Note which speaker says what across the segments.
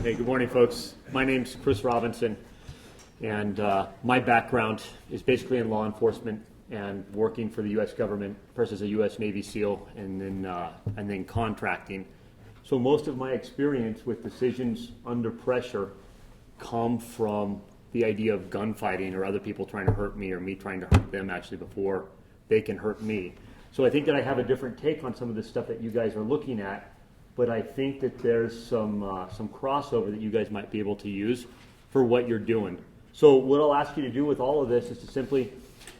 Speaker 1: Hey, good morning, folks. My name's Chris Robinson, and my background is basically in law enforcement and working for the U.S. government, first as a U.S. Navy SEAL, and then contracting. So most of my experience with decisions under pressure come from the idea of gunfighting or other people trying to hurt me or me trying to hurt them actually before they can hurt me. So I think that I have a different take on some of the stuff that you guys are looking at, but I think that there's some crossover that you guys might be able to use for what you're doing. So what I'll ask you to do with all of this is to simply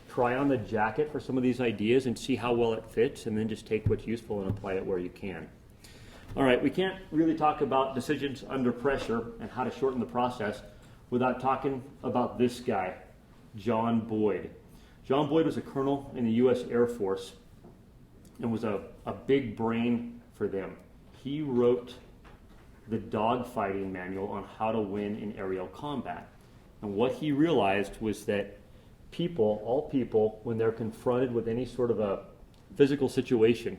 Speaker 1: try on the jacket for some of these ideas and see how well it fits, and then just take what's useful and apply it where you can. All right, we can't really talk about decisions under pressure and how to shorten the process without talking about this guy, John Boyd. John Boyd was a colonel in the U.S. Air Force and was a big brain for them. He wrote the dogfighting manual on how to win in aerial combat. And what he realized was that all people, when they're confronted with any sort of a physical situation,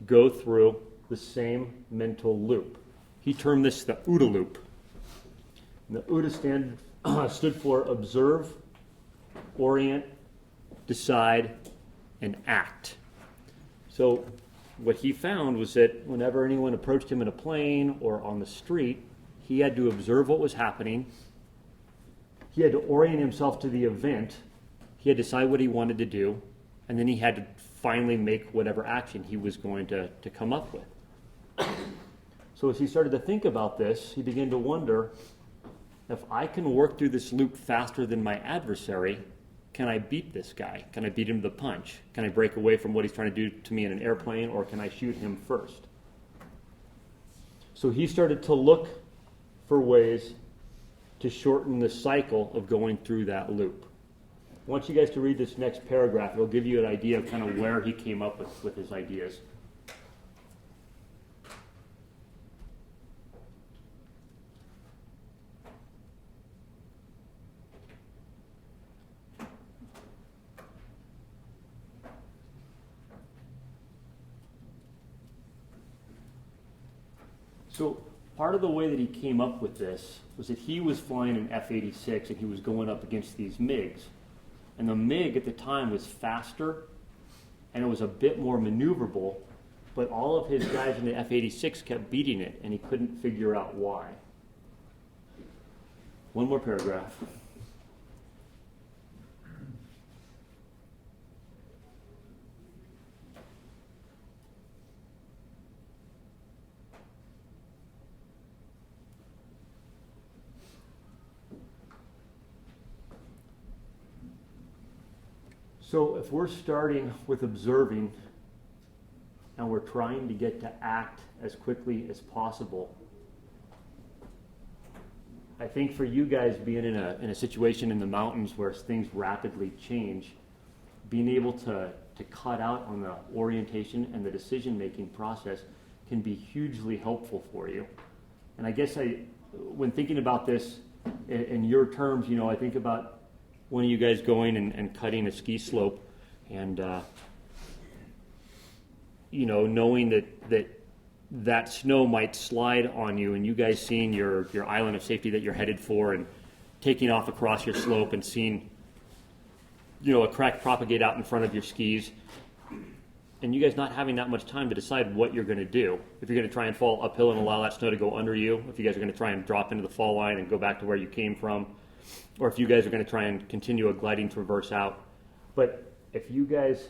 Speaker 1: go through the same mental loop. He termed this the OODA loop. And the OODA stood for observe, orient, decide, and act. So what he found was that whenever anyone approached him in a plane or on the street, he had to observe what was happening. He had to orient himself to the event. He had to decide what he wanted to do, and then he had to finally make whatever action he was going to come up with. So as he started to think about this, he began to wonder, if I can work through this loop faster than my adversary, can I beat this guy? Can I beat him to the punch? Can I break away from what he's trying to do to me in an airplane, or can I shoot him first? So he started to look for ways to shorten the cycle of going through that loop. I want you guys to read this next paragraph. It'll give you an idea of kind of where he came up with his ideas. So part of the way that he came up with this was that he was flying an F-86 and he was going up against these MiGs. And the MiG at the time was faster and it was a bit more maneuverable, but all of his guys in the F-86 kept beating it and he couldn't figure out why. One more paragraph. So if we're starting with observing and we're trying to get to act as quickly as possible, I think for you guys being in a situation in the mountains where things rapidly change, being able to cut out on the orientation and the decision-making process can be hugely helpful for you. And I guess when thinking about this in your terms, I think about one of you guys going and cutting a ski slope and, knowing that snow might slide on you, and you guys seeing your island of safety that you're headed for and taking off across your slope and seeing, a crack propagate out in front of your skis, and you guys not having that much time to decide what you're going to do. If you're going to try and fall uphill and allow that snow to go under you, if you guys are going to try and drop into the fall line and go back to where you came from, or if you guys are going to try and continue a gliding traverse out. But if you guys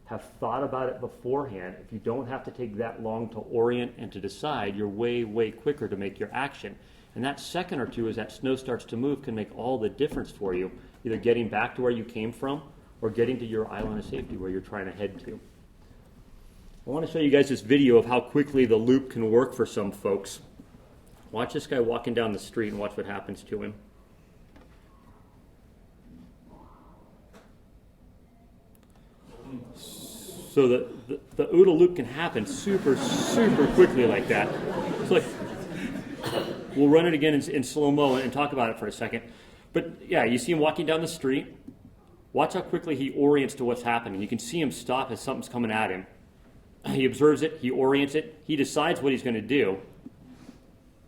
Speaker 1: have thought about it beforehand, if you don't have to take that long to orient and to decide, you're way, way quicker to make your action. And that second or two as that snow starts to move can make all the difference for you, either getting back to where you came from or getting to your island of safety where you're trying to head to. I want to show you guys this video of how quickly the loop can work for some folks. Watch this guy walking down the street and watch what happens to him. So the OODA loop can happen super, super quickly like that. It's like, we'll run it again in slow-mo and talk about it for a second. But yeah, you see him walking down the street. Watch how quickly he orients to what's happening. You can see him stop as something's coming at him. He observes it, he orients it, he decides what he's going to do.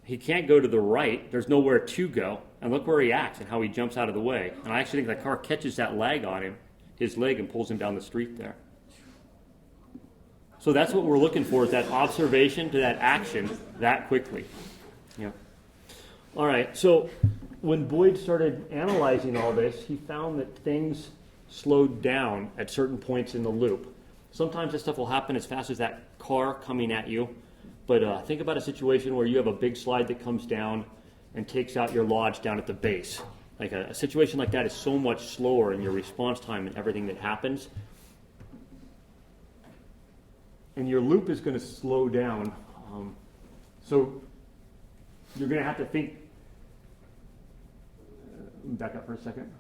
Speaker 1: he can't go to the right. There's nowhere to go. And look where he acts and how he jumps out of the way. And I actually think that car catches that lag on him, his leg, and pulls him down the street there. So that's what we're looking for, is that observation to that action that quickly. Yeah. All right, so when Boyd started analyzing all this, he found that things slowed down at certain points in the loop. Sometimes this stuff will happen as fast as that car coming at you. But think about a situation where you have a big slide that comes down and takes out your lodge down at the base. Like a situation like that is so much slower in your response time and everything that happens. And your loop is going to slow down. So you're going to have to think. Back up for a second.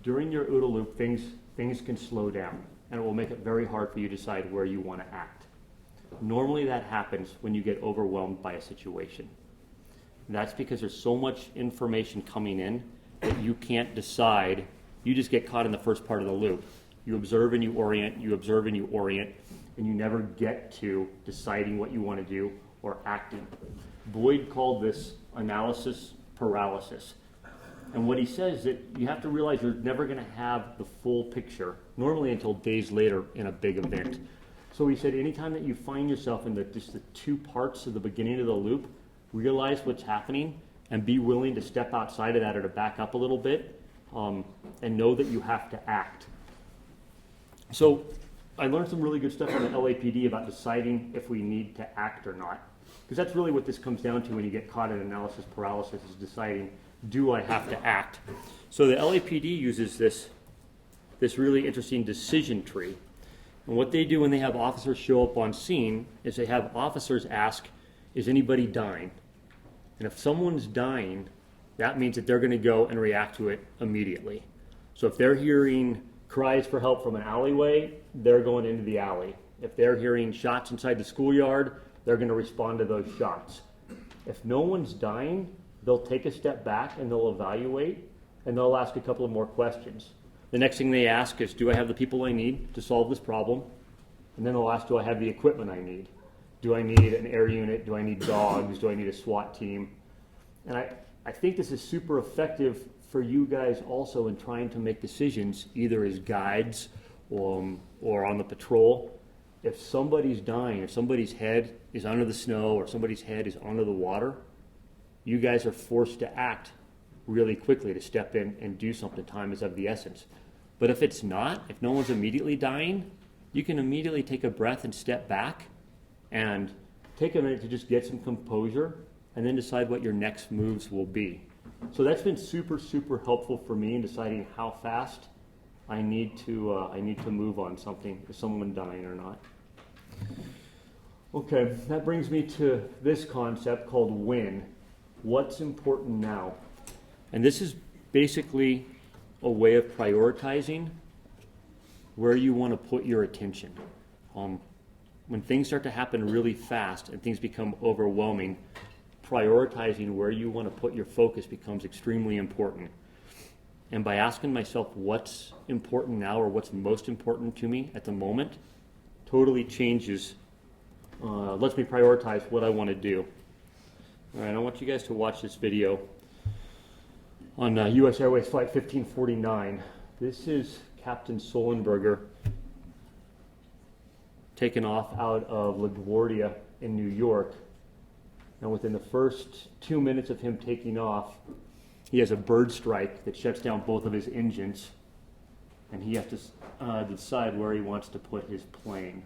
Speaker 1: During your OODA loop, things can slow down, and it will make it very hard for you to decide where you want to act. Normally that happens when you get overwhelmed by a situation. And that's because there's so much information coming in that you can't decide. You just get caught in the first part of the loop. You observe and you orient, you observe and you orient, and you never get to deciding what you want to do or acting. Boyd called this analysis paralysis. And what he says is that you have to realize you're never going to have the full picture, normally until days later in a big event. So he said anytime that you find yourself in just the two parts of the beginning of the loop, realize what's happening and be willing to step outside of that or to back up a little bit and know that you have to act. So I learned some really good stuff on the LAPD about deciding if we need to act or not. Because that's really what this comes down to when you get caught in analysis paralysis, is deciding, do I have to act? So the LAPD uses this really interesting decision tree. And what they do when they have officers show up on scene is they have officers ask, is anybody dying? And if someone's dying, that means that they're going to go and react to it immediately. So if they're hearing cries for help from an alleyway, they're going into the alley. If they're hearing shots inside the schoolyard, they're going to respond to those shots. If no one's dying, they'll take a step back and they'll evaluate and they'll ask a couple of more questions. The next thing they ask is, do I have the people I need to solve this problem? And then they'll ask, do I have the equipment I need? Do I need an air unit? Do I need dogs? Do I need a SWAT team? And I think this is super effective for you guys also in trying to make decisions, either as guides or on the patrol. If somebody's dying, if somebody's head is under the snow or somebody's head is under the water, you guys are forced to act really quickly, to step in and do something. Time is of the essence. But if it's not, if no one's immediately dying, you can immediately take a breath and step back and take a minute to just get some composure and then decide what your next moves will be. So that's been super, super helpful for me in deciding how fast I need to move on something, is someone dying or not. Okay, that brings me to this concept called WIN. What's important now? And this is basically a way of prioritizing where you want to put your attention. When things start to happen really fast and things become overwhelming, prioritizing where you want to put your focus becomes extremely important. And by asking myself what's important now or what's most important to me at the moment, totally changes, lets me prioritize what I want to do. All right, I want you guys to watch this video on U.S. Airways Flight 1549. This is Captain Sullenberger taken off out of LaGuardia in New York. And within the first 2 minutes of him taking off, he has a bird strike that shuts down both of his engines, and he has to decide where he wants to put his plane.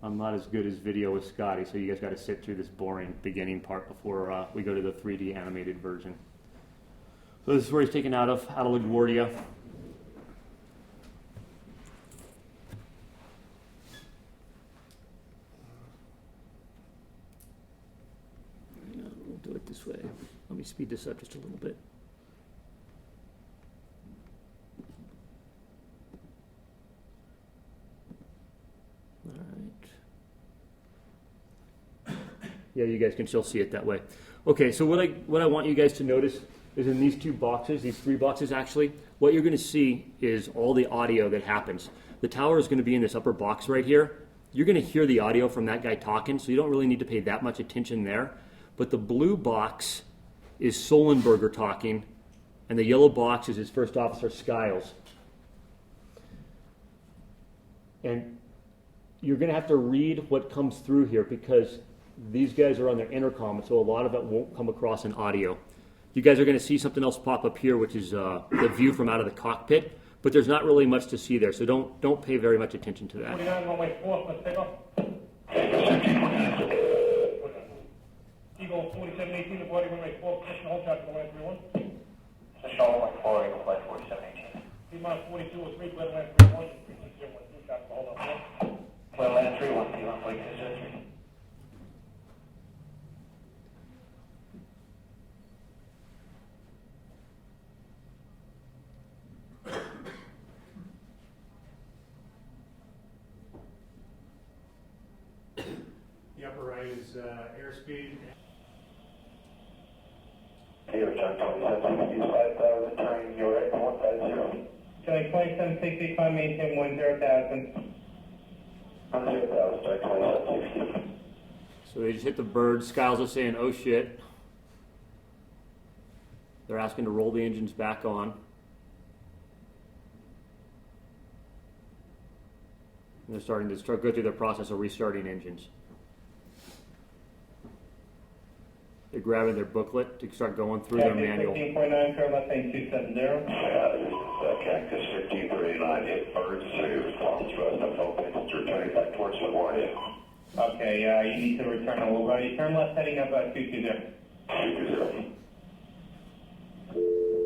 Speaker 1: I'm not as good as video as Scotty, so you guys got to sit through this boring beginning part before we go to the 3D animated version. So this is where he's taken out of LaGuardia. We'll do it this way. Let me speed this up just a little bit. Yeah, you guys can still see it that way. Okay, so what I want you guys to notice is in these two boxes, these three boxes actually, what you're going to see is all the audio that happens. the tower is going to be in this upper box right here. You're going to hear the audio from that guy talking, so you don't really need to pay that much attention there. But the blue box is Sullenberger talking, and the yellow box is his first officer, Skiles. And you're going to have to read what comes through here because these guys are on their intercom, so a lot of it won't come across in audio. You guys are going to see something else pop up here, which is the view from out of the cockpit, but there's not really much to see there, so don't pay very much attention to that.
Speaker 2: 49, runway 4, let's take off. Eagle 4718, the body runway 4, position hold traffic runway 31.
Speaker 3: Position runway 4, Eagle flight 4718.
Speaker 2: T-minus 42 or 3, clear land 31, 36012, traffic hold on 4.
Speaker 3: Clear land 31, T-minus 4203.
Speaker 2: The upper right is airspeed.
Speaker 3: Here, John 2765,000, turning your right 150.
Speaker 2: Charlie 2765, maintain 10,000.
Speaker 3: 10,000, start 2760.
Speaker 1: So they just hit the bird. Skiles is saying, oh shit. They're asking to roll the engines back on. And they're starting to go through the process of restarting engines. They're grabbing their booklet to start going through their manual.
Speaker 2: 15.9, curve left lane 270.
Speaker 3: Cactus 1539, hit birds to false thrust of focus, returning back towards the warhead.
Speaker 2: Okay, you need to return a little right. Turn left heading up 220.
Speaker 3: 220.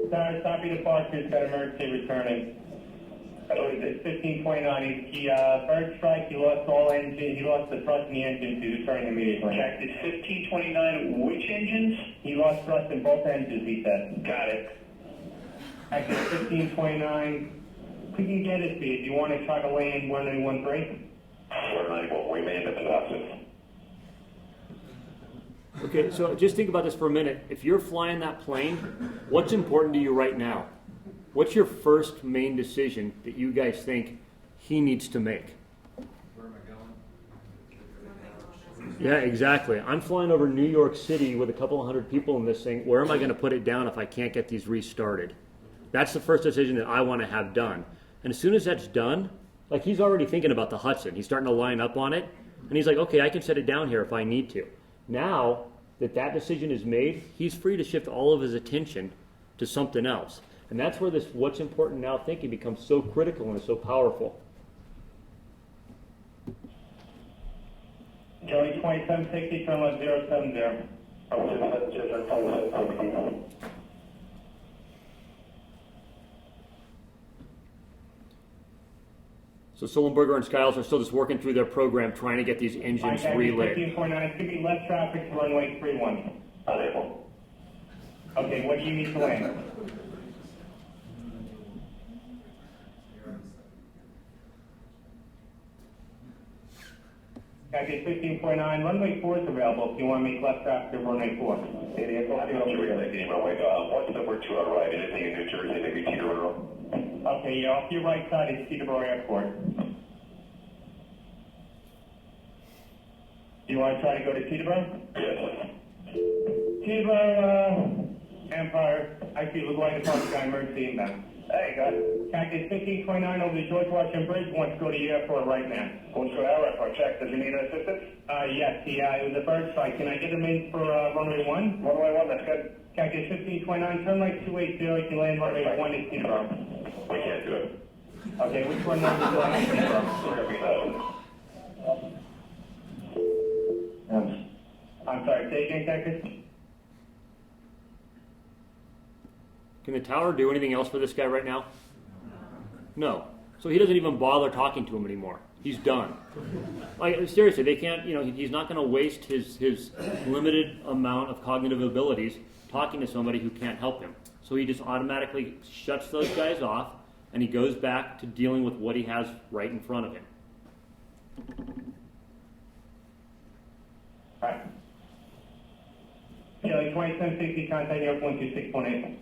Speaker 2: Sorry, stopping departure, got emergency returning. It's 15.9. He bird strike. He lost all engine. He lost the thrust in the engine. He's returning immediately.
Speaker 3: Cactus 1529, which engines?
Speaker 2: He lost thrust in both engines. He said.
Speaker 3: Got it.
Speaker 2: Cactus 15.9. We can get it to you. Do you want to try to land 1913?
Speaker 3: 491, we made the deposit.
Speaker 1: Okay, so just think about this for a minute. If you're flying that plane, what's important to you right now? What's your first main decision that you guys think he needs to make?
Speaker 4: Where am I going?
Speaker 1: Yeah, exactly. I'm flying over New York City with a couple of hundred people in this thing. Where am I going to put it down if I can't get these restarted? That's the first decision that I want to have done. And as soon as that's done, like he's already thinking about the Hudson. He's starting to line up on it. And he's like, okay, I can set it down here if I need to. Now that that decision is made, he's free to shift all of his attention to something else. And that's where this what's important now thinking becomes so critical and so powerful.
Speaker 2: Charlie 2760, turn left 070.
Speaker 3: 2760.
Speaker 1: So Sullenberger and Skiles are still just working through their program trying to get these engines relit.
Speaker 2: 15.9, it's going to be less traffic to runway 31.
Speaker 3: Unable.
Speaker 2: Okay, what do you need to land? Okay, 15.9, runway 4 is available if you want to make left traffic to runway 4.
Speaker 3: What's number 2 on right? Anything in New Jersey, maybe Teterboro?
Speaker 2: Okay, yeah, off your right side is Teterboro Airport. Do you want to try to go to Teterboro?
Speaker 3: Yes.
Speaker 2: Teterboro, Empire, I see LaGuardia Department guy emergency inbound.
Speaker 3: Hey, guys.
Speaker 2: Cactus 15.9 over the George Washington Bridge, wants to go to the airport right now.
Speaker 3: Going to our airport, check. Does he need assistance?
Speaker 2: Yes, it was a bird strike. Can I get him in for runway 1?
Speaker 3: Runway 1, that's good.
Speaker 2: Cactus 15.9, turn right 280, you can land runway 1 at Teterboro.
Speaker 3: We can't do it.
Speaker 2: Okay, which one number do I have?
Speaker 3: We're going to be low.
Speaker 2: I'm sorry, say again, Cactus?
Speaker 1: Can the tower do anything else for this guy right now? No. So he doesn't even bother talking to him anymore. He's done. Like, seriously, they can't, he's not going to waste his limited amount of cognitive abilities talking to somebody who can't help him. So he just automatically shuts those guys off, and he goes back to dealing with what he has right in front of him.
Speaker 2: All right. Charlie 2760, contact airport 26.8.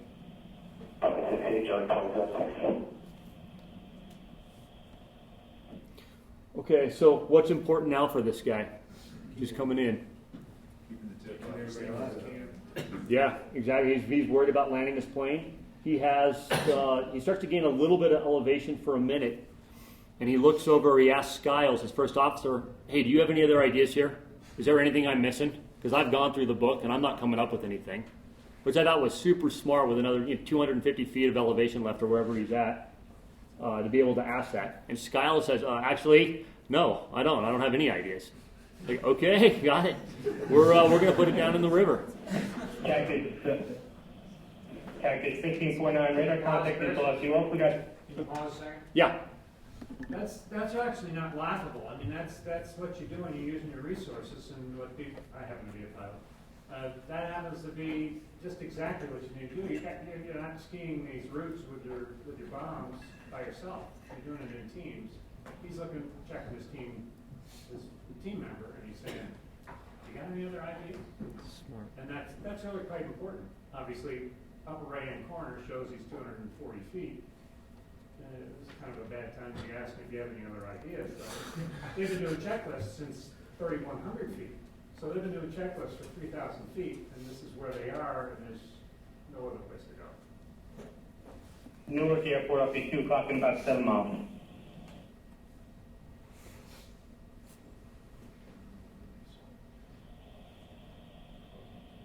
Speaker 3: Okay, Charlie 2760.
Speaker 1: Okay, so what's important now for this guy? He's coming in. Yeah, exactly. He's worried about landing his plane. He starts to gain a little bit of elevation for a minute, and he looks over. He asks Skiles, his first officer, "Hey, do you have any other ideas here? Is there anything I'm missing? Because I've gone through the book and I'm not coming up with anything." Which I thought was super smart with another 250 feet of elevation left or wherever he's at to be able to ask that. And Skiles says, "Actually, no, I don't. I don't have any ideas." Like, okay, got it. We're going to put it down in the river.
Speaker 2: Cactus 1549, radar contact is lost. You also got.
Speaker 4: Can you pause a second?
Speaker 1: Yeah.
Speaker 4: That's actually not laughable. I mean, that's what you do when you're using your resources and what people. I happen to be a pilot. That happens to be just exactly what you need to do. You're not skiing these routes with your bombs by yourself. You're doing it in teams. He's checking his team member, and he's saying, "You got any other ideas?"
Speaker 1: Smart.
Speaker 4: And that's really quite important. Obviously, upper right-hand corner shows he's 240 feet. It was kind of a bad time to ask if you have any other ideas. So they've been doing checklists since 3,100 feet. So they've been doing checklists for 3,000 feet, and this is where they are, and there's no other place to go.
Speaker 2: Newark Airport up to 2 o'clock in about 7 miles.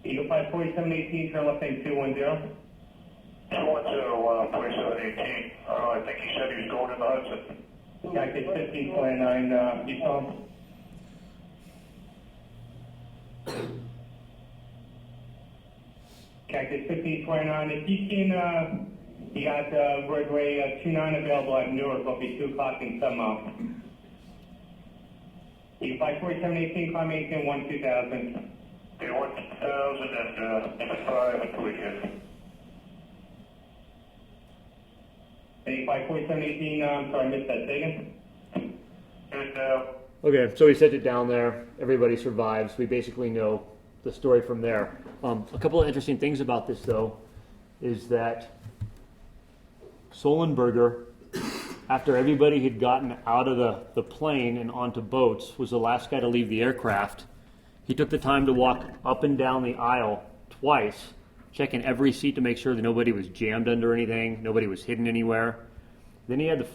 Speaker 2: Eagle 5 4718, turn left lane 210.
Speaker 3: 210, 4718. I think he said he was going in the Hudson.
Speaker 2: Cactus 1529, you saw him? Cactus 1529, if you can, you got Broadway 29 available at Newark, will be 2 o'clock in 7 miles. Eagle 5 4718, climb 18 2000.
Speaker 3: Okay, 1000 and 5 and weekend.
Speaker 2: Eagle 5 4718, I'm sorry, I missed that, say again?
Speaker 3: And
Speaker 1: Okay, so he sets it down there. Everybody survives. We basically know the story from there. A couple of interesting things about this, though, is that Sullenberger, after everybody had gotten out of the plane and onto boats, was the last guy to leave the aircraft. He took the time to walk up and down the aisle twice, checking every seat to make sure that nobody was jammed under anything, nobody was hidden anywhere. Then he had the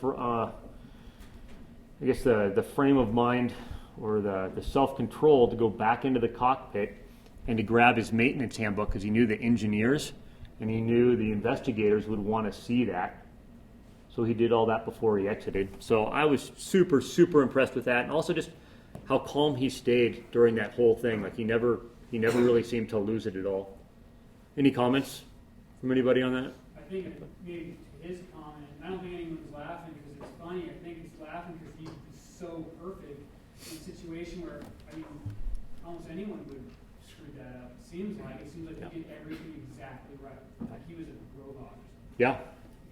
Speaker 1: frame of mind or the self-control to go back into the cockpit and to grab his maintenance handbook because he knew the engineers and he knew the investigators would want to see that. So he did all that before he exited. So I was super, super impressed with that, and also just how calm he stayed during that whole thing. Like he never really seemed to lose it at all. Any comments from anybody on that?
Speaker 5: I think it maybe his comment, I don't think anyone's laughing because it's funny. I think he's laughing because he's so perfect in a situation where, I mean, almost anyone would screw that up. It seems like he did everything exactly right. Like he was a robot.
Speaker 1: Yeah.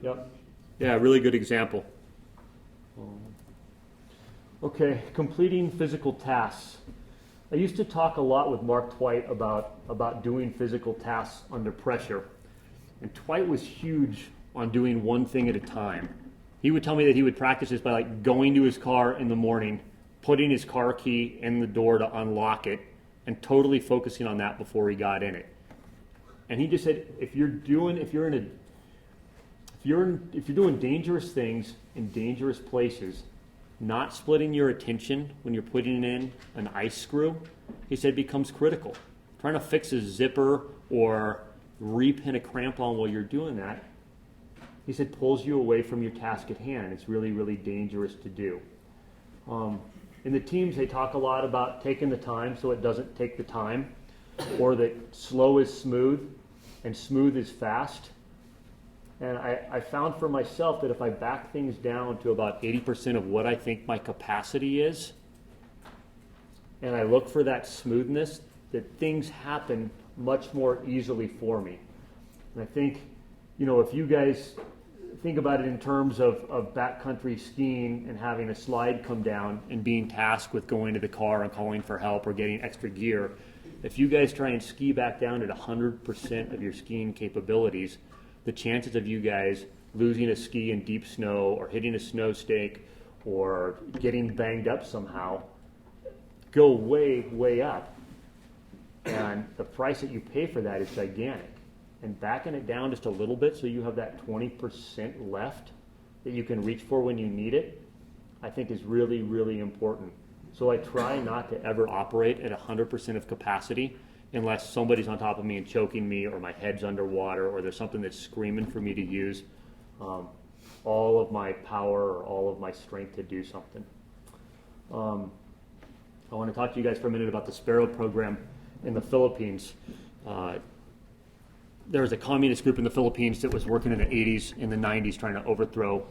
Speaker 1: Yep. Yeah, really good example. Okay, completing physical tasks. I used to talk a lot with Mark Twite about doing physical tasks under pressure. And Twite was huge on doing one thing at a time. He would tell me that he would practice this by like going to his car in the morning, putting his car key in the door to unlock it, and totally focusing on that before he got in it. And he just said, if you're doing dangerous things in dangerous places, not splitting your attention when you're putting in an ice screw, he said, becomes critical. Trying to fix a zipper or repin a crampon while you're doing that, he said, pulls you away from your task at hand. It's really, really dangerous to do. In the teams, they talk a lot about taking the time so it doesn't take the time, or that slow is smooth and smooth is fast. And I found for myself that if I back things down to about 80% of what I think my capacity is, and I look for that smoothness, that things happen much more easily for me. And I think, if you guys think about it in terms of backcountry skiing and having a slide come down and being tasked with going to the car and calling for help or getting extra gear, if you guys try and ski back down at 100% of your skiing capabilities, the chances of you guys losing a ski in deep snow or hitting a snow stake or getting banged up somehow go way, way up. And the price that you pay for that is gigantic. And backing it down just a little bit so you have that 20% left that you can reach for when you need it, I think is really, really important. So I try not to ever operate at 100% of capacity unless somebody's on top of me and choking me, or my head's underwater, or there's something that's screaming for me to use all of my power or all of my strength to do something. I want to talk to you guys for a minute about the Sparrow program in the Philippines. There was a communist group in the Philippines that was working in the 80s and the 90s trying to overthrow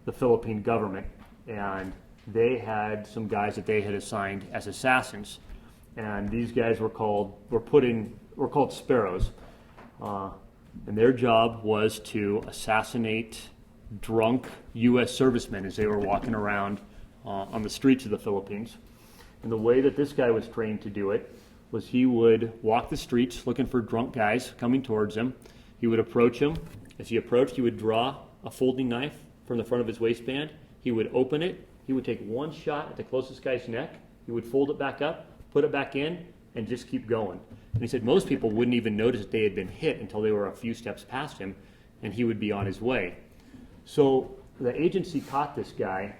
Speaker 1: the Philippine government. And they had some guys that they had assigned as assassins. And these guys were called Sparrows. And their job was to assassinate drunk U.S. servicemen as they were walking around on the streets of the Philippines. And the way that this guy was trained to do it was he would walk the streets looking for drunk guys coming towards him. He would approach them. As he approached, he would draw a folding knife from the front of his waistband. He would open it. He would take one shot at the closest guy's neck. He would fold it back up, put it back in, and just keep going. And he said most people wouldn't even notice that they had been hit until they were a few steps past him, and he would be on his way. So the agency caught this guy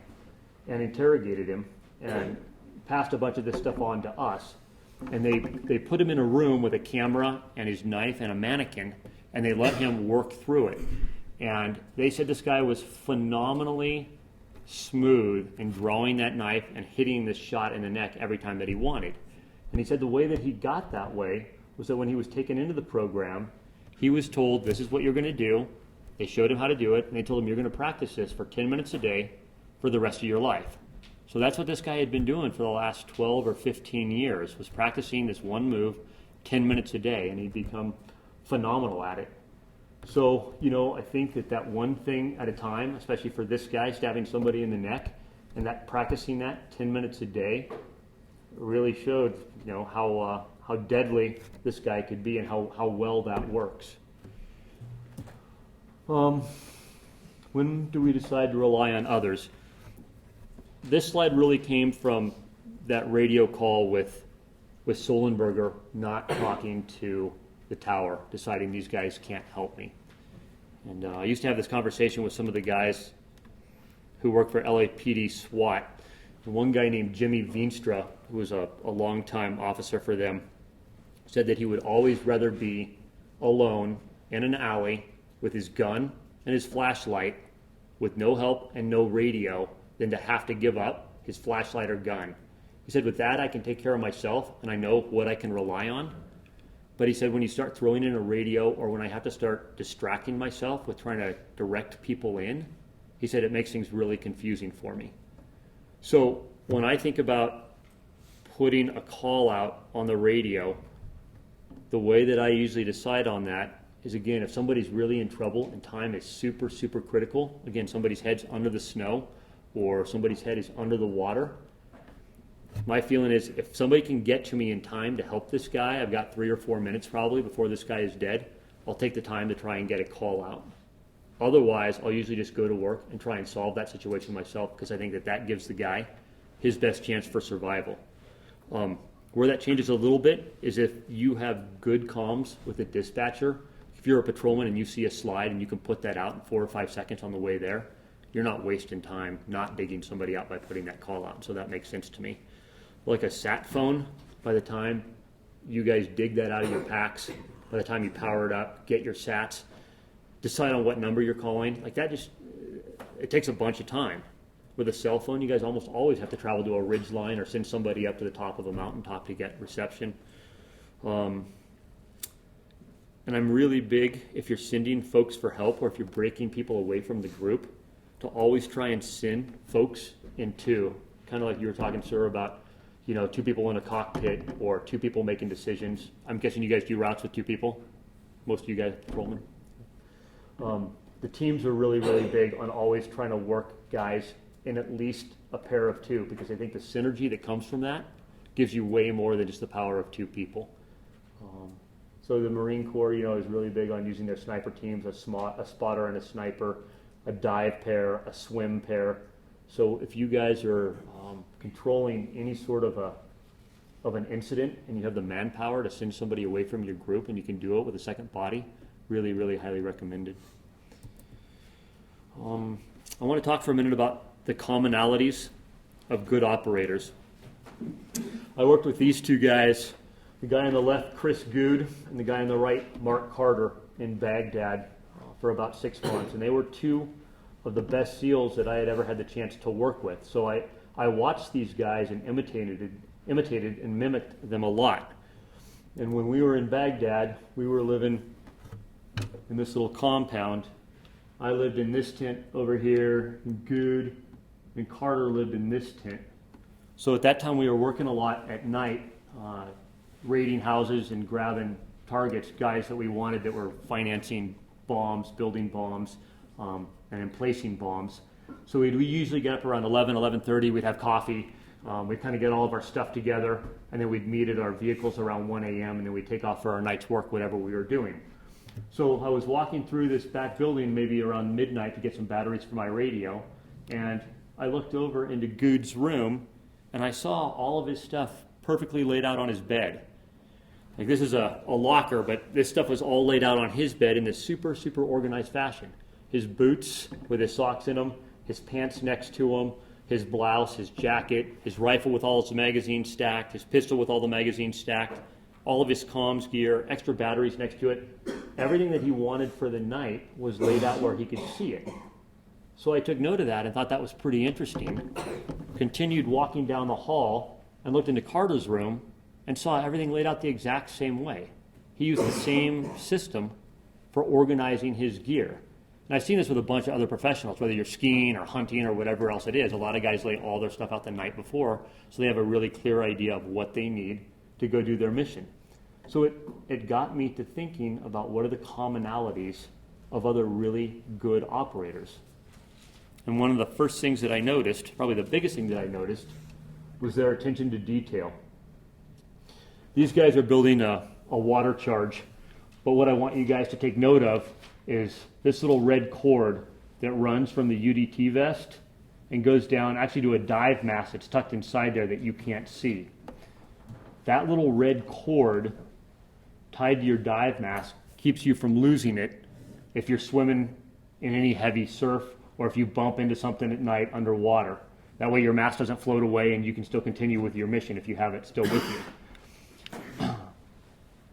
Speaker 1: and interrogated him and passed a bunch of this stuff on to us. And they put him in a room with a camera and his knife and a mannequin, and they let him work through it. And they said this guy was phenomenally smooth in drawing that knife and hitting this shot in the neck every time that he wanted. And he said the way that he got that way was that when he was taken into the program, he was told, this is what you're going to do. They showed him how to do it, and they told him, you're going to practice this for 10 minutes a day for the rest of your life. So that's what this guy had been doing for the last 12 or 15 years, was practicing this one move 10 minutes a day, and he'd become phenomenal at it. So, I think that one thing at a time, especially for this guy, stabbing somebody in the neck, and that practicing that 10 minutes a day really showed, how deadly this guy could be and how well that works. When do we decide to rely on others? This slide really came from that radio call with Solenberger not talking to the tower, deciding these guys can't help me. And I used to have this conversation with some of the guys who work for LAPD SWAT. And one guy named Jimmy Veenstra, who was a longtime officer for them, said that he would always rather be alone in an alley with his gun and his flashlight with no help and no radio than to have to give up his flashlight or gun. He said, with that, I can take care of myself, and I know what I can rely on. But he said, when you start throwing in a radio, or when I have to start distracting myself with trying to direct people in, he said, it makes things really confusing for me. So when I think about putting a call out on the radio, the way that I usually decide on that is, again, if somebody's really in trouble and time is super, super critical, again, somebody's head's under the snow, or somebody's head is under the water, my feeling is if somebody can get to me in time to help this guy, I've got 3 or 4 minutes probably before this guy is dead, I'll take the time to try and get a call out. Otherwise, I'll usually just go to work and try and solve that situation myself, because I think that gives the guy his best chance for survival. Where that changes a little bit is if you have good comms with a dispatcher. If you're a patrolman and you see a slide and you can put that out in 4 or 5 seconds on the way there, you're not wasting time not digging somebody out by putting that call out. So that makes sense to me. Like a sat phone, by the time you guys dig that out of your packs, by the time you power it up, get your sats, decide on what number you're calling, like that it takes a bunch of time. With a cell phone, you guys almost always have to travel to a ridge line or send somebody up to the top of a mountaintop to get reception. And I'm really big, if you're sending folks for help or if you're breaking people away from the group, to always try and send folks in two. Kind of like you were talking, sir, about 2 people in a cockpit or 2 people making decisions. I'm guessing you guys do routes with 2 people? Most of you guys patrolmen? The teams are really, really big on always trying to work guys in at least a pair of 2, because I think the synergy that comes from that gives you way more than just the power of 2 people. So the Marine Corps, is really big on using their sniper teams, a spotter and a sniper, a dive pair, a swim pair. So if you guys are controlling any sort of an incident and you have the manpower to send somebody away from your group and you can do it with a second body, really, really highly recommended. I want to talk for a minute about the commonalities of good operators. I worked with these two guys, the guy on the left, Chris Good, and the guy on the right, Mark Carter, in Baghdad for about 6 months. And they were two of the best SEALs that I had ever had the chance to work with. So I watched these guys and imitated and mimicked them a lot. And when we were in Baghdad, we were living in this little compound. I lived in this tent over here, and Good and Carter lived in this tent. So at that time we were working a lot at night, raiding houses and grabbing targets, guys that we wanted that were financing bombs, building bombs, and emplacing bombs. So we usually get up around 11:30, we'd have coffee, we'd kind of get all of our stuff together, and then we'd meet at our vehicles around 1 a.m., and then we'd take off for our night's work, whatever we were doing. So I was walking through this back building maybe around midnight to get some batteries for my radio, and I looked over into Good's room, and I saw all of his stuff perfectly laid out on his bed. Like, this is a locker, but this stuff was all laid out on his bed in this super, super organized fashion. His boots with his socks in them, his pants next to him, his blouse, his jacket, his rifle with all its magazines stacked, his pistol with all the magazines stacked, all of his comms gear, extra batteries next to it. Everything that he wanted for the night was laid out where he could see it. So I took note of that and thought that was pretty interesting. Continued walking down the hall and looked into Carter's room and saw everything laid out the exact same way. He used the same system for organizing his gear. And I've seen this with a bunch of other professionals, whether you're skiing or hunting or whatever else it is. A lot of guys lay all their stuff out the night before, so they have a really clear idea of what they need to go do their mission. So it got me to thinking about what are the commonalities of other really good operators. And one of the first things that I noticed, probably the biggest thing that I noticed, was their attention to detail. These guys are building a water charge, but what I want you guys to take note of is this little red cord that runs from the UDT vest and goes down actually to a dive mask that's tucked inside there that you can't see. That little red cord tied to your dive mask keeps you from losing it if you're swimming in any heavy surf or if you bump into something at night underwater. That way your mask doesn't float away and you can still continue with your mission if you have it still with you.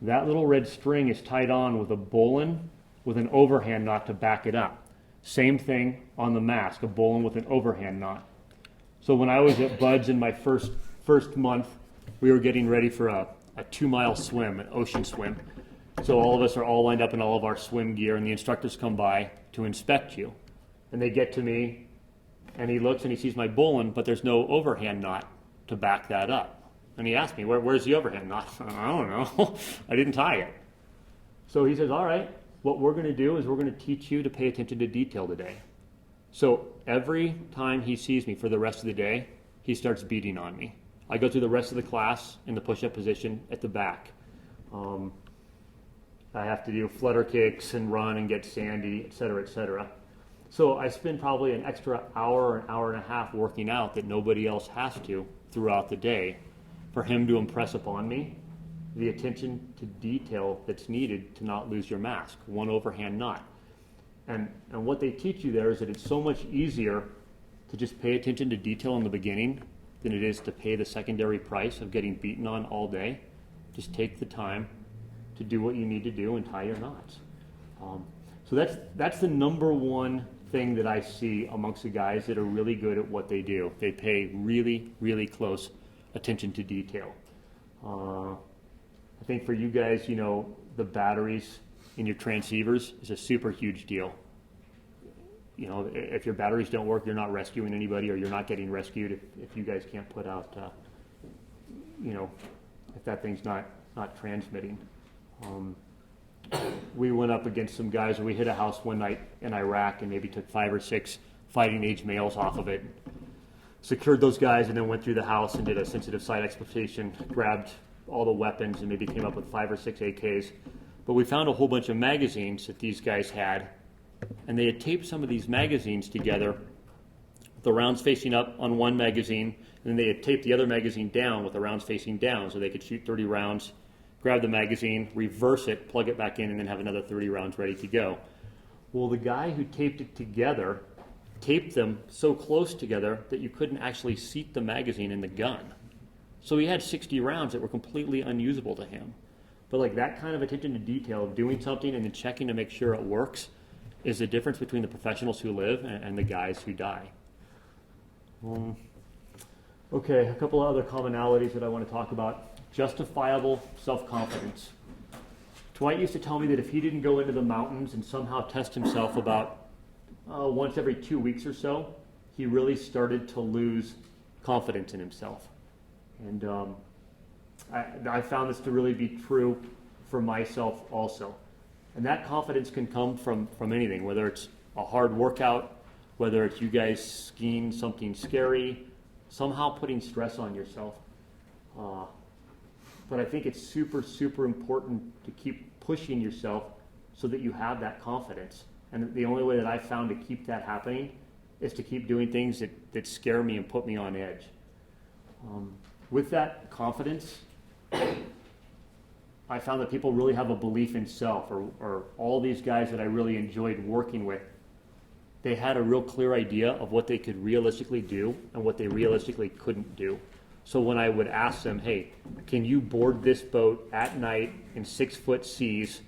Speaker 1: That little red string is tied on with a bowline with an overhand knot to back it up. Same thing on the mask, a bowline with an overhand knot. So when I was at Bud's in my first month, we were getting ready for a 2-mile swim, an ocean swim. So all of us are all lined up in all of our swim gear, and the instructors come by to inspect you. And they get to me, and he looks and he sees my bowline, but there's no overhand knot to back that up. And he asked me, where's the overhand knot? I don't know. I didn't tie it. So he says, all right, what we're going to do is we're going to teach you to pay attention to detail today. So every time he sees me for the rest of the day, he starts beating on me. I go through the rest of the class in the push-up position at the back. I have to do flutter kicks and run and get sandy, et cetera, et cetera. So I spend probably an extra hour or an hour and a half working out that nobody else has to throughout the day for him to impress upon me the attention to detail that's needed to not lose your mask, one overhand knot. And what they teach you there is that it's so much easier to just pay attention to detail in the beginning than it is to pay the secondary price of getting beaten on all day. Just take the time to do what you need to do and tie your knots. So that's the number one thing that I see amongst the guys that are really good at what they do. They pay really, really close attention to detail. I think for you guys, the batteries in your transceivers is a super huge deal. If your batteries don't work, you're not rescuing anybody, or you're not getting rescued if you guys can't put out, if that thing's not transmitting. We went up against some guys, and we hit a house one night in Iraq and maybe took 5 or 6 fighting-age males off of it, secured those guys, and then went through the house and did a sensitive site exploitation, grabbed all the weapons, and maybe came up with 5 or 6 AKs. But we found a whole bunch of magazines that these guys had, and they had taped some of these magazines together the rounds facing up on one magazine, and then they had taped the other magazine down with the rounds facing down so they could shoot 30 rounds, grab the magazine, reverse it, plug it back in, and then have another 30 rounds ready to go. Well, the guy who taped it together taped them so close together that you couldn't actually seat the magazine in the gun. So he had 60 rounds that were completely unusable to him. But like that kind of attention to detail of doing something and then checking to make sure it works is the difference between the professionals who live and the guys who die. Okay, a couple of other commonalities that I want to talk about. Justifiable self-confidence. Dwight used to tell me that if he didn't go into the mountains and somehow test himself about once every 2 weeks or so, he really started to lose confidence in himself. And I found this to really be true for myself also. And that confidence can come from anything, whether it's a hard workout, whether it's you guys skiing something scary, somehow putting stress on yourself. But I think it's super, super important to keep pushing yourself so that you have that confidence. And the only way that I've found to keep that happening is to keep doing things that scare me and put me on edge. With that confidence, I found that people really have a belief in self, or all these guys that I really enjoyed working with, they had a real clear idea of what they could realistically do and what they realistically couldn't do. So when I would ask them, hey, can you board this boat at night in 6-foot seas,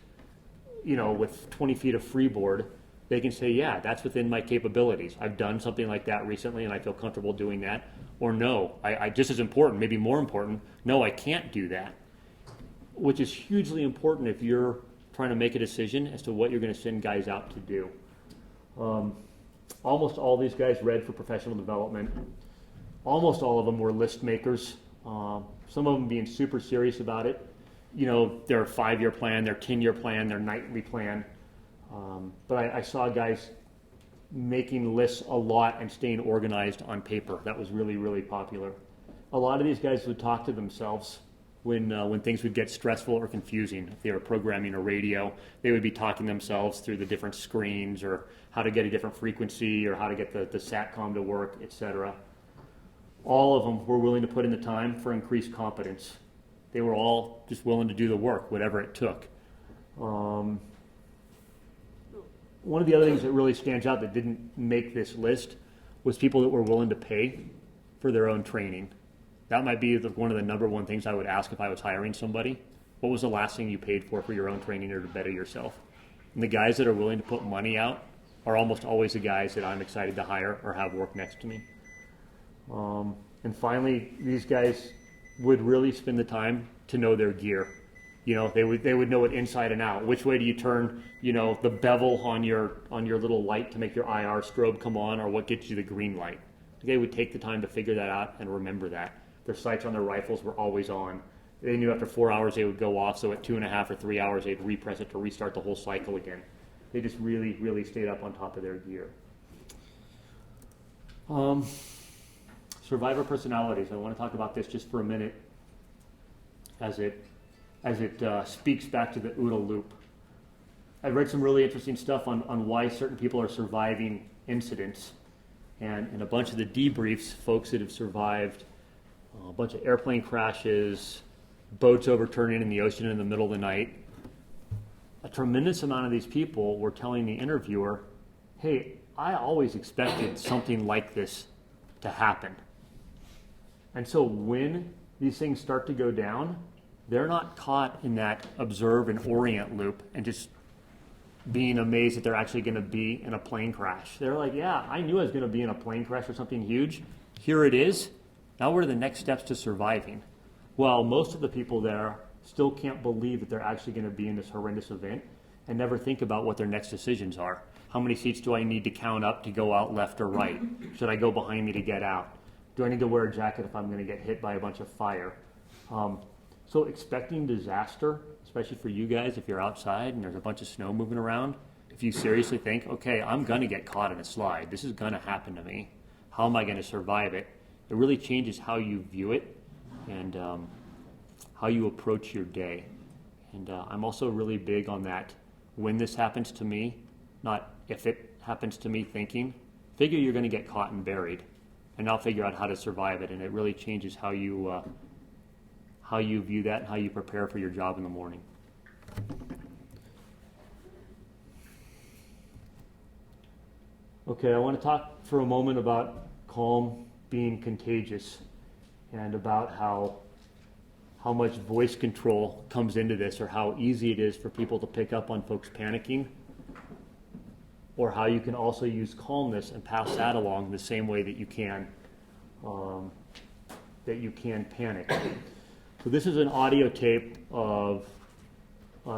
Speaker 1: with 20 feet of freeboard, they can say, yeah, that's within my capabilities. I've done something like that recently and I feel comfortable doing that. Or no, I just as important, maybe more important, no, I can't do that. Which is hugely important if you're trying to make a decision as to what you're going to send guys out to do. Almost all these guys read for professional development. Almost all of them were list makers. Some of them being super serious about it. Their 5-year plan, their 10-year plan, their nightly plan. But I saw guys making lists a lot and staying organized on paper. That was really, really popular. A lot of these guys would talk to themselves when things would get stressful or confusing. If they were programming a radio, they would be talking themselves through the different screens, or how to get a different frequency, or how to get the SATCOM to work, etc. All of them were willing to put in the time for increased competence. They were all just willing to do the work, whatever it took. One of the other things that really stands out that didn't make this list was people that were willing to pay for their own training. That might be one of the number one things I would ask if I was hiring somebody. What was the last thing you paid for your own training or to better yourself? And the guys that are willing to put money out are almost always the guys that I'm excited to hire or have work next to me. And finally, these guys would really spend the time to know their gear. They would know it inside and out. Which way do you turn, the bevel on your little light to make your IR strobe come on, or what gets you the green light? They would take the time to figure that out and remember that. Their sights on their rifles were always on. They knew after 4 hours they would go off, so at 2.5 or 3 hours they'd repress it to restart the whole cycle again. They just really, really stayed up on top of their gear. Survivor personalities. I want to talk about this just for a minute as it speaks back to the OODA loop. I've read some really interesting stuff on why certain people are surviving incidents. And in a bunch of the debriefs, folks that have survived a bunch of airplane crashes, boats overturning in the ocean in the middle of the night, a tremendous amount of these people were telling the interviewer, hey, I always expected something like this to happen. And so when these things start to go down, they're not caught in that observe and orient loop and just being amazed that they're actually going to be in a plane crash. They're like, yeah, I knew I was going to be in a plane crash or something huge. Here it is. Now what are the next steps to surviving? Well, most of the people there still can't believe that they're actually going to be in this horrendous event and never think about what their next decisions are. How many seats do I need to count up to go out left or right? Should I go behind me to get out? Do I need to wear a jacket if I'm going to get hit by a bunch of fire? So expecting disaster, especially for you guys if you're outside and there's a bunch of snow moving around, if you seriously think, okay, I'm going to get caught in a slide. This is going to happen to me. How am I going to survive it? It really changes how you view it and how you approach your day. And I'm also really big on that when this happens to me, not if it happens to me thinking figure you're going to get caught and buried, and now figure out how to survive it. And it really changes how you view that and how you prepare for your job in the morning. Okay, I want to talk for a moment about calm being contagious and about how much voice control comes into this, or how easy it is for people to pick up on folks panicking, or how you can also use calmness and pass that along the same way that you can panic. So this is an audio tape of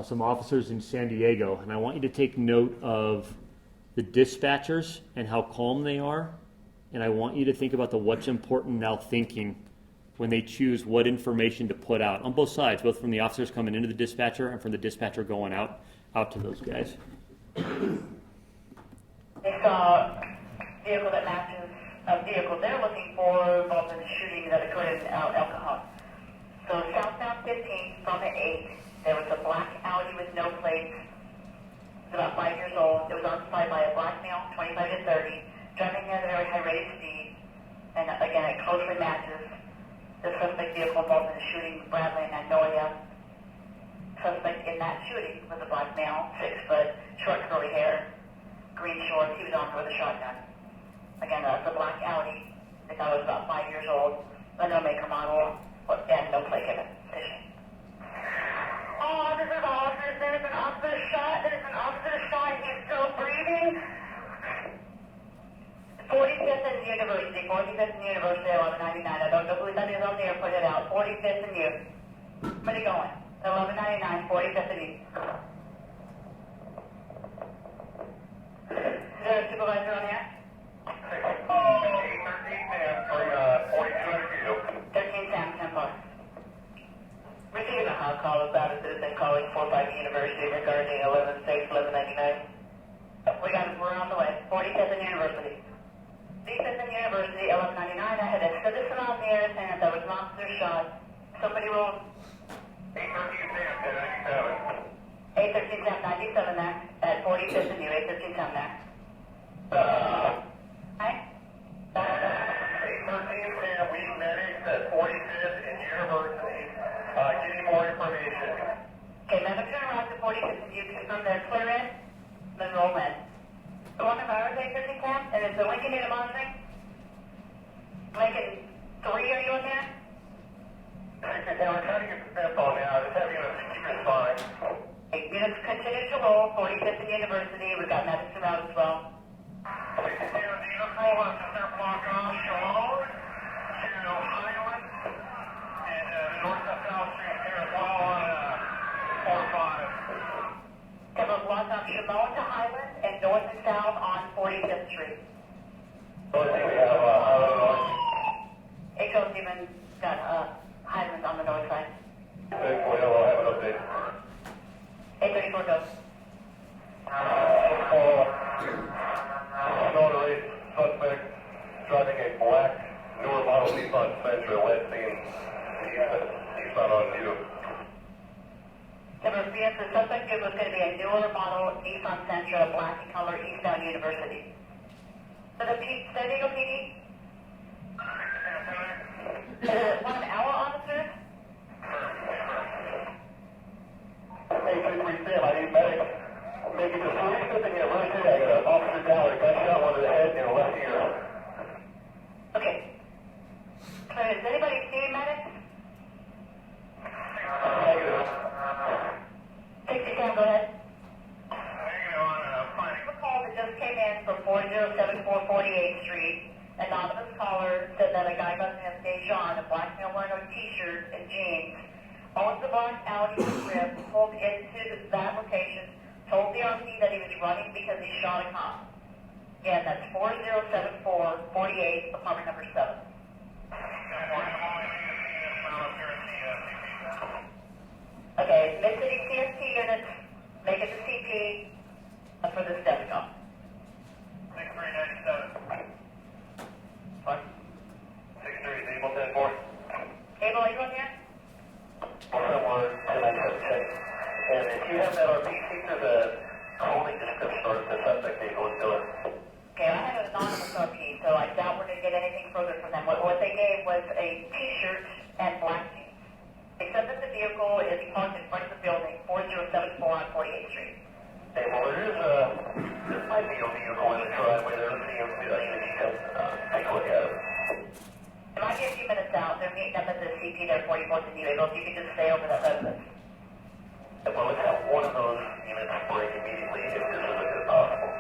Speaker 1: some officers in San Diego, and I want you to take note of the dispatchers and how calm they are, and I want you to think about the what's important now thinking when they choose what information to put out on both sides, both from the officers coming into the dispatcher and from the dispatcher going out to those guys.
Speaker 6: They saw a vehicle that matches a vehicle they're looking for involved in a shooting that occurred in El Cajon. So southbound 15 from the 8, there was a black Audi with no plates. It's about 5 years old. It was occupied by a black male, 25 to 30, driving at a very high rate of speed. And again, it closely matches the suspect vehicle involved in the shooting, Bradley and Magnolia. Suspect in that shooting was a black male, 6 foot, short curly hair, green shorts. He was armed with a shotgun. Again, the black Audi. The guy was about 5 years old. No maker model, and no plate given. Officers, there's an officer shot. He's still breathing. 45th and University, 1199. I don't know who that is on there, put it out. 45th and U. Where are you going? 1199, 45th and U. Is there a supervisor on there? 13 Sam, 10 plus. Receiving a hot call about a citizen calling 45 University regarding 1199. We're on the way. 45th and University. 45th and University, 1199. I had a citizen on there saying that there was an officer shot. Somebody rolled. 813 Sam 97 there. At 45th and U, 813 Sam there. Hi?
Speaker 3: 813 Sam, we medics at 45th and University. Getting more information.
Speaker 6: Okay, medics are around to 45th and U. Confirm they're clear in, then roll in. The one of ours, 813 Sam, and is the Lincoln data monitoring? Lincoln 3, are you in there?
Speaker 3: Yeah, we're trying to get the info now. Just having a keep it fine.
Speaker 6: Okay, units continue to roll. 45th and University. We've got medics around as well.
Speaker 3: Beautiful, they're blocked off Shorten to Highland and north of South Street here as well on 45.
Speaker 6: Okay, we're blocked off Shimon to Highland and north and south on 45th Street.
Speaker 3: So I think we have Highland North.
Speaker 6: HO's even got Highland on the north side.
Speaker 3: We'll have an update.
Speaker 6: 834 goes.
Speaker 3: Notorious suspect driving a black newer model Nissan Sentra, last seen he's not on view.
Speaker 6: Number 3, the suspect was going to be a newer model Nissan Sentra, black in color, eastbound University. So the San Diego PD? One of our officers?
Speaker 3: Hey, 3-3 Sam, I need medics. Make it to 45th and University. I got an officer down with a gunshot, one to the head and a left ear.
Speaker 6: Okay. So does anybody see medics?
Speaker 3: Negative.
Speaker 6: 60 Sam, go ahead.
Speaker 3: Hanging on, finding.
Speaker 6: A call that just came in from 4074 48th Street. Anonymous caller said that a guy by the name of Dejan, a black male wearing a t-shirt and jeans, owns a black Audi strip, pulled into that location, told the RP that he was running because he shot a cop. Again, that's 4074 48, apartment number 7. Okay, Mid-City CST units, make it to CP for this desktop.
Speaker 3: 6397.
Speaker 6: What?
Speaker 3: 63 is able 10-4.
Speaker 6: Abel, are you on here?
Speaker 3: 1-1-10-9-7 check. And if you have that RP, see through the holding description or the suspect vehicle is doing.
Speaker 6: Okay, I have an anonymous RP, so I doubt we're going to get anything further from them. What they gave was a T-shirt and black jeans. They said that the vehicle is parked in front of the building, 4074 on 48th Street.
Speaker 3: Hey, well, there might be a vehicle in the driveway there. Let's see if you can take a look at it.
Speaker 6: It might be a few minutes out. They're meeting up at the CP there, 44th and Diego. If you could just stay over that residence.
Speaker 3: Well, let's have one of those units break immediately if this is possible.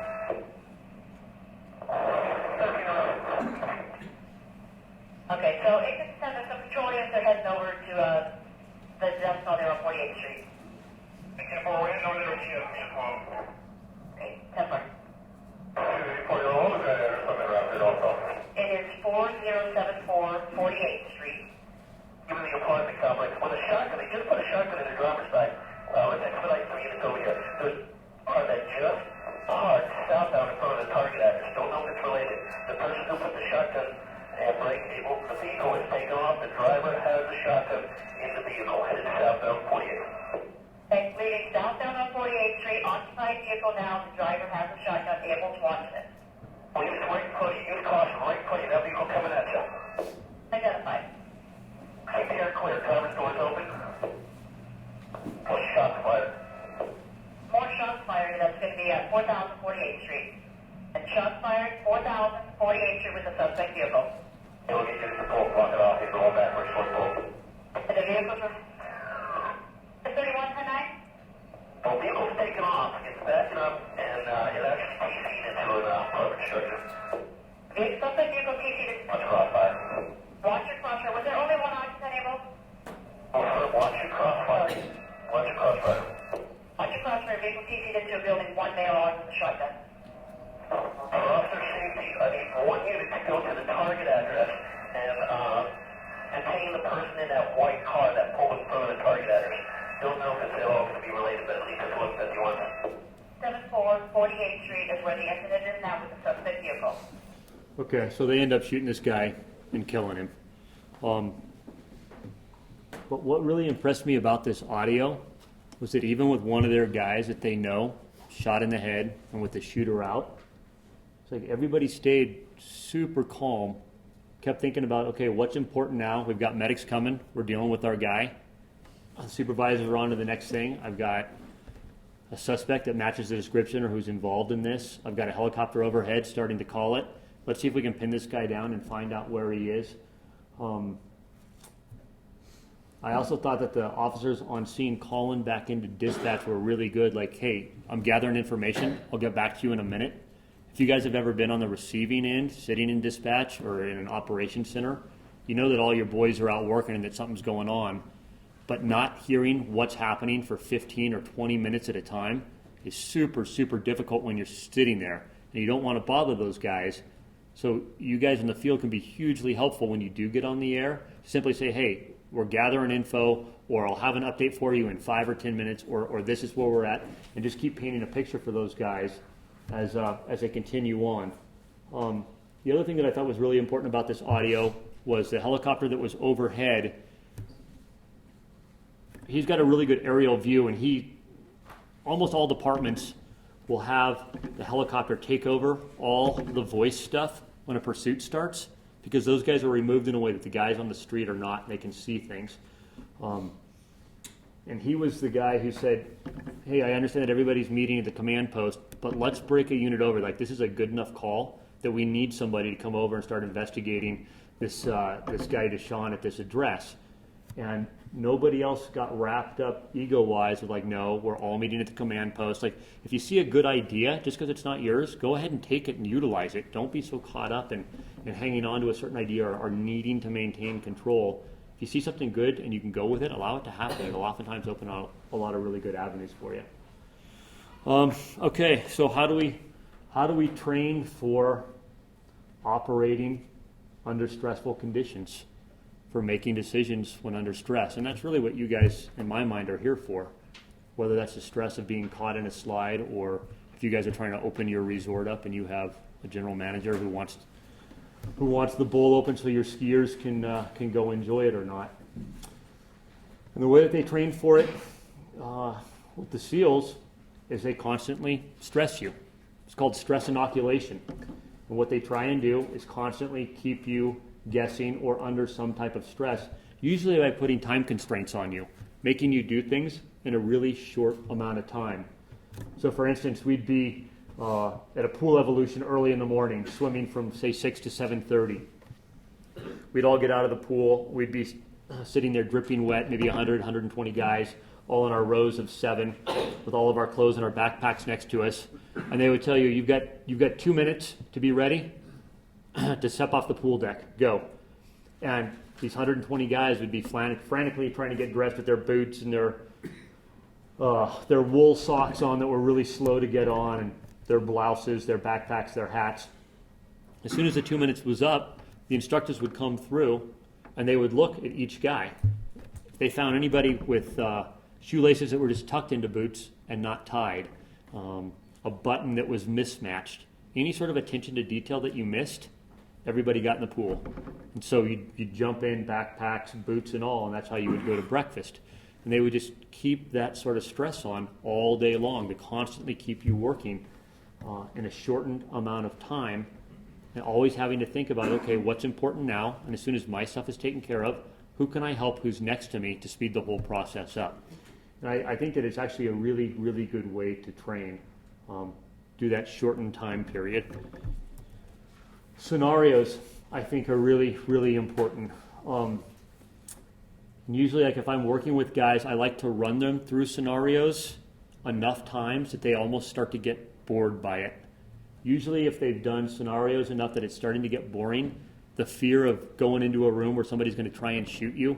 Speaker 6: Okay, so it can send us some patrol units are heading over to the desk on there on 48th Street.
Speaker 3: Okay, well, we're in over there.
Speaker 6: Okay, 10 4.
Speaker 3: For your own or something around it also.
Speaker 6: It is 4074 48th Street.
Speaker 3: Given the apartment complex, with a shotgun, they just put a shotgun in the driver's side. Let's expedite 3 units over here. There's a car that just parked southbound in front of the target address. Don't know if it's related. The person who put the shotgun and brake cable, the vehicle is taken off. The driver has the shotgun in the vehicle, headed southbound 48th.
Speaker 6: Okay, leaving southbound on 48th Street, occupied vehicle now. The driver has a shotgun, able to watch it.
Speaker 3: Please right push, use caution, right push, that vehicle coming at you.
Speaker 6: Identified.
Speaker 3: Keep the air clear, driver's doors open. Push shots fired.
Speaker 6: More shots fired. That's going to be at 4000 48th Street. And shots fired, 4000 48th Street with the suspect vehicle.
Speaker 3: You'll get you to pull, block it off, you're going backwards, short pull.
Speaker 6: And the vehicles are 31 tonight?
Speaker 3: The vehicle's taken off, it's backing up, and it actually TC'd into an apartment structure.
Speaker 6: The suspect vehicle TC'd.
Speaker 3: Watch crossfire.
Speaker 6: Watch your crossfire. Was there only one occupant able?
Speaker 3: Watch your crossfire. Watch your crossfire.
Speaker 6: Watch your crossfire. Vehicle TC'd into a building. One male armed with a shotgun.
Speaker 3: For officer safety, I need one unit to go to the target address and detain the person in that white car that pulled in front of the target address. Don't know if it's at all going to be related, but at least it's looked at you want.
Speaker 6: 74 48th Street is where the incident is now with the suspect vehicle.
Speaker 1: Okay, so they end up shooting this guy and killing him. But what really impressed me about this audio was that even with one of their guys that they know shot in the head and with the shooter out, it's like everybody stayed super calm, kept thinking about, okay, what's important now? We've got medics coming. We're dealing with our guy. The supervisors are on to the next thing. I've got a suspect that matches the description or who's involved in this. I've got a helicopter overhead starting to call it. Let's see if we can pin this guy down and find out where he is. I also thought that the officers on scene calling back into dispatch were really good. Like, hey, I'm gathering information. I'll get back to you in a minute. If you guys have ever been on the receiving end, sitting in dispatch or in an operations center, you know that all your boys are out working and that something's going on. But not hearing what's happening for 15 or 20 minutes at a time is super, super difficult when you're sitting there. And you don't want to bother those guys. So you guys in the field can be hugely helpful when you do get on the air. Simply say, hey, we're gathering info, or I'll have an update for you in 5 or 10 minutes, or this is where we're at. And just keep painting a picture for those guys as they continue on. The other thing that I thought was really important about this audio was the helicopter that was overhead. He's got a really good aerial view, and almost all departments will have the helicopter take over all the voice stuff when a pursuit starts, because those guys are removed in a way that the guys on the street are not, and they can see things. And he was the guy who said, hey, I understand that everybody's meeting at the command post, but let's break a unit over. Like, this is a good enough call that we need somebody to come over and start investigating this guy Deshaun at this address. And nobody else got wrapped up ego-wise with like, no, we're all meeting at the command post. Like, if you see a good idea, just because it's not yours, go ahead and take it and utilize it. Don't be so caught up in hanging on to a certain idea or needing to maintain control. If you see something good and you can go with it, allow it to happen. It'll oftentimes open up a lot of really good avenues for you. Okay, so how do we train for operating under stressful conditions, for making decisions when under stress? And that's really what you guys, in my mind, are here for. Whether that's the stress of being caught in a slide, or if you guys are trying to open your resort up and you have a general manager who wants the bowl open so your skiers can go enjoy it or not. And the way that they train for it with the SEALs is they constantly stress you. It's called stress inoculation. And what they try and do is constantly keep you guessing or under some type of stress, usually by putting time constraints on you, making you do things in a really short amount of time. So for instance, we'd be at a pool evolution early in the morning, swimming from say 6 to 7:30. We'd all get out of the pool, we'd be sitting there dripping wet, maybe 100, 120 guys, all in our rows of 7, with all of our clothes and our backpacks next to us. And they would tell you, you've got 2 minutes to be ready to step off the pool deck, go. And these 120 guys would be frantically trying to get dressed with their boots and their wool socks on that were really slow to get on, and their blouses, their backpacks, their hats. As soon as the 2 minutes was up, the instructors would come through and they would look at each guy. If they found anybody with shoelaces that were just tucked into boots and not tied, a button that was mismatched, any sort of attention to detail that you missed, everybody got in the pool. And so you'd jump in, backpacks, boots and all, and that's how you would go to breakfast. And they would just keep that sort of stress on all day long to constantly keep you working in a shortened amount of time, and always having to think about, okay, what's important now? And as soon as my stuff is taken care of, who can I help who's next to me to speed the whole process up? And I think that it's actually a really, really good way to train, do that shortened time period. Scenarios, I think, are really, really important. Usually, like if I'm working with guys, I like to run them through scenarios enough times that they almost start to get bored by it. Usually, if they've done scenarios enough that it's starting to get boring, the fear of going into a room where somebody's going to try and shoot you,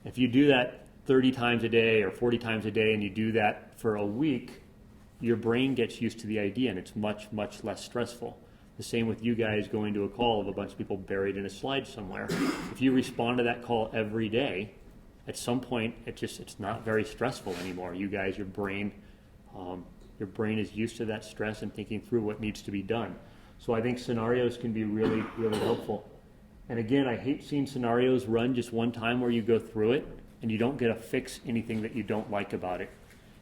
Speaker 1: if you do that 30 times a day or 40 times a day and you do that for a week, your brain gets used to the idea and it's much, much less stressful. The same with you guys going to a call of a bunch of people buried in a slide somewhere. If you respond to that call every day, at some point it's not very stressful anymore. You guys, your brain is used to that stress and thinking through what needs to be done. So I think scenarios can be really, really helpful. And again, I hate seeing scenarios run just one time where you go through it and you don't get to fix anything that you don't like about it.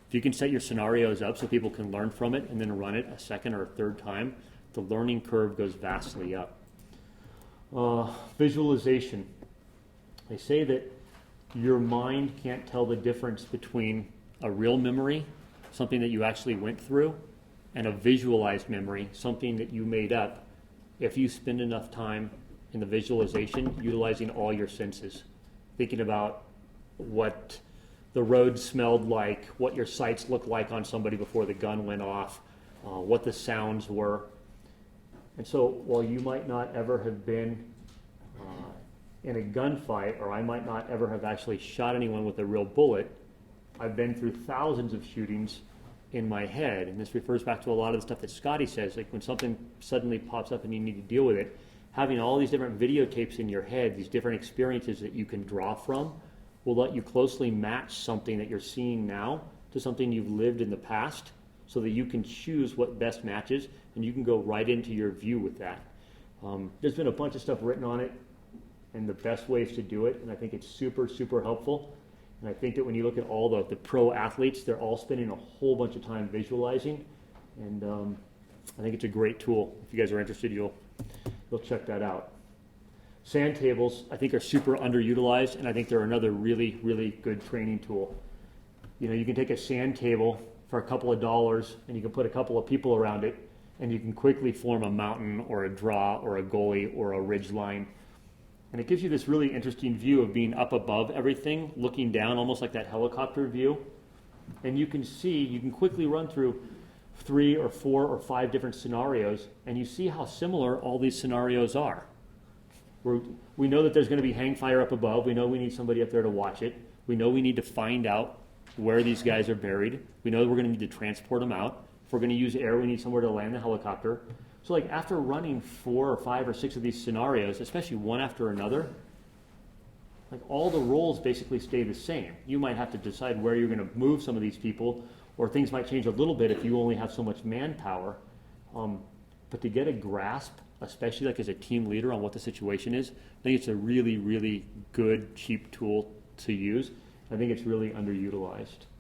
Speaker 1: If you can set your scenarios up so people can learn from it and then run it a second or a third time, the learning curve goes vastly up. Visualization. They say that your mind can't tell the difference between a real memory, something that you actually went through, and a visualized memory, something that you made up, if you spend enough time in the visualization utilizing all your senses, thinking about what the road smelled like, what your sights looked like on somebody before the gun went off, what the sounds were. And so while you might not ever have been in a gunfight, or I might not ever have actually shot anyone with a real bullet, I've been through thousands of shootings in my head. And this refers back to a lot of the stuff that Scotty says, like when something suddenly pops up and you need to deal with it, having all these different videotapes in your head, these different experiences that you can draw from, will let you closely match something that you're seeing now to something you've lived in the past, so that you can choose what best matches and you can go right into your view with that. There's been a bunch of stuff written on it and the best ways to do it, and I think it's super, super helpful. And I think that when you look at all the pro athletes, they're all spending a whole bunch of time visualizing, and I think it's a great tool. If you guys are interested, you'll check that out. Sand tables, I think, are super underutilized, and I think they're another really, really good training tool. You know, you can take a sand table for a couple of dollars, and you can put a couple of people around it, and you can quickly form a mountain or a draw or a gully or a ridge line. And it gives you this really interesting view of being up above everything, looking down, almost like that helicopter view. And you can quickly run through 3 or 4 or 5 different scenarios, and you see how similar all these scenarios are. We know that there's going to be hang fire up above. We know we need somebody up there to watch it. We know we need to find out where these guys are buried. We know that we're going to need to transport them out. If we're going to use air, we need somewhere to land the helicopter. So like after running 4 or 5 or 6 of these scenarios, especially one after another, like all the roles basically stay the same. You might have to decide where you're going to move some of these people, or things might change a little bit if you only have so much manpower. But to get a grasp, especially like as a team leader, on what the situation is, I think it's a really, really good, cheap tool to use. I think it's really underutilized.